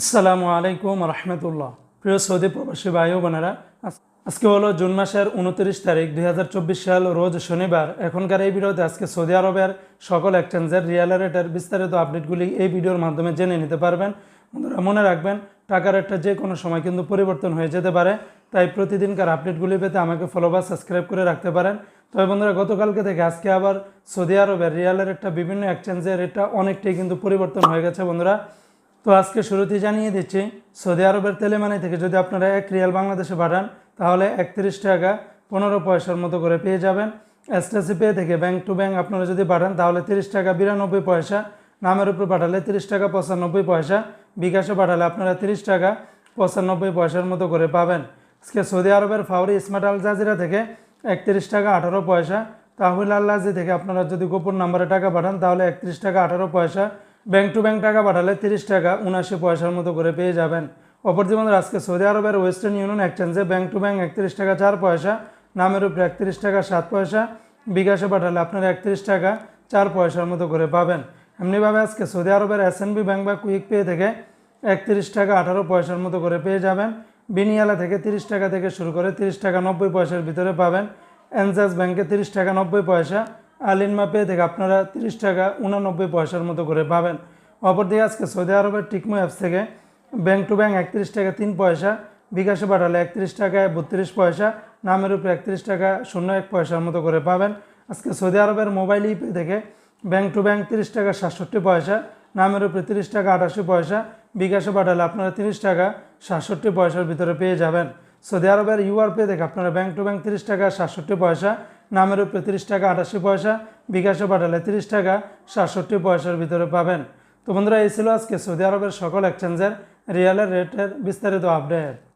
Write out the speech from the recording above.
আসসালামু আলাইকুম রহমতুল্লাহ। প্রিয় সৌদি প্রবাসী ভাই ও বোনেরা, আজকে হলো জুন মাসের 29 তারিখ 2024 সাল, রোজ শনিবার। এখনকার এই ভিডিওতে আজকে সৌদি আরবের সকল এক্সচেঞ্জের রিয়াল রেটের বিস্তারিত আপডেটগুলি এই ভিডিওর মাধ্যমে জেনে নিতে পারবেন। বন্ধুরা মনে রাখবেন, টাকার রেটটা যে কোনো সময় কিন্তু পরিবর্তন হয়ে যেতে পারে, তাই প্রতিদিনকার আপডেটগুলি পেতে আমাকে ফলো বা সাবস্ক্রাইব করে রাখতে পারেন। তবে বন্ধুরা, গতকালকে থেকে আজকে আবার সৌদি আরবের রিয়াল রেটটা বিভিন্ন এক্সচেঞ্জের রেটটা অনেকটাই কিন্তু পরিবর্তন হয়ে গেছে বন্ধুরা। তো আজকে শুরুতেই জানিয়ে দিচ্ছি, সৌদি আরবের তেলেমানি থেকে যদি আপনারা 1 রিয়াল বাংলাদেশে পাঠান তাহলে 31 টাকা 15 পয়সার মতো করে পেয়ে যাবেন। এসটিসি পে থেকে ব্যাংক টু ব্যাংক আপনারা যদি পাঠান তাহলে 30 টাকা 92 পয়সা, নামের উপর পাঠালে 30 টাকা 95 পয়সা, বিকাশে পাঠালে আপনারা 30 টাকা 95 পয়সার মতো করে পাবেন। আজকে সৌদি আরবের ফাউরি স্মার্ট আল জাজিরা থেকে 31 টাকা 18 পয়সা, তাহমিল আল্লাজি থেকে আপনারা যদি গোপন নাম্বারে টাকা পাঠান তাহলে 31 টাকা 18 পয়সা, ব্যাংক টু ব্যাংক টাকা পাঠালে 30 টাকা 79 পয়সার মতো করে পেয়ে যাবেন। অপরদিকে বন্ধুরা, আজকে সৌদি আরবের ওয়েস্টার্ন ইউনিয়ন এক্সচেঞ্জে ব্যাংক টু ব্যাংক 31 টাকা 4 পয়সা, নামের উপরে 31 টাকা 7 পয়সা, বিকাশে পাঠালে আপনারা 31 টাকা 4 পয়সার মতো করে পাবেন। এমনিভাবে আজকে সৌদি আরবের এসএনবি ব্যাংক বা কুইক পে থেকে 31 টাকা 18 পয়সার মতো করে পেয়ে যাবেন। বিনিয়ালা থেকে 30 টাকা থেকে শুরু করে 30 টাকা 90 পয়সার ভিতরে পাবেন। এনজাস ব্যাংকে 30 টাকা 90 পয়সা, আলিনমা পে থেকে আপনারা 30 টাকা 89 পয়সার মতো করে পাবেন। অপরদিকে আজকে সৌদি আরবের টিকমো অ্যাপস থেকে ব্যাংক টু ব্যাংক 31 টাকা 3 পয়সা, বিকাশে পাঠালে 31 টাকায় 32 পয়সা, নামের উপরে 31 টাকা 01 পয়সার মতো করে পাবেন। আজকে সৌদি আরবের মোবাইল ইপে থেকে ব্যাংক টু ব্যাংক 30 টাকা 67 পয়সা, নামের উপরে 30 টাকা 88 পয়সা, বিকাশে পাঠালে আপনারা 30 টাকা 67 পয়সার ভিতরে পেয়ে যাবেন। সৌদি আরবের ইউআর পে থেকে আপনারা ব্যাংক টু ব্যাংক 30 টাকা 67 পয়সা, নামের উপরে 30 টাকা 88 পয়সা, বিকাশে পাঠালে 30 টাকা 67 পয়সার ভিতরে পাবেন। তো বন্ধুরা, এই ছিল আজকে সৌদি আরবের সকল এক্সচেঞ্জের রিয়ালের রেটের বিস্তারিত আপডেট।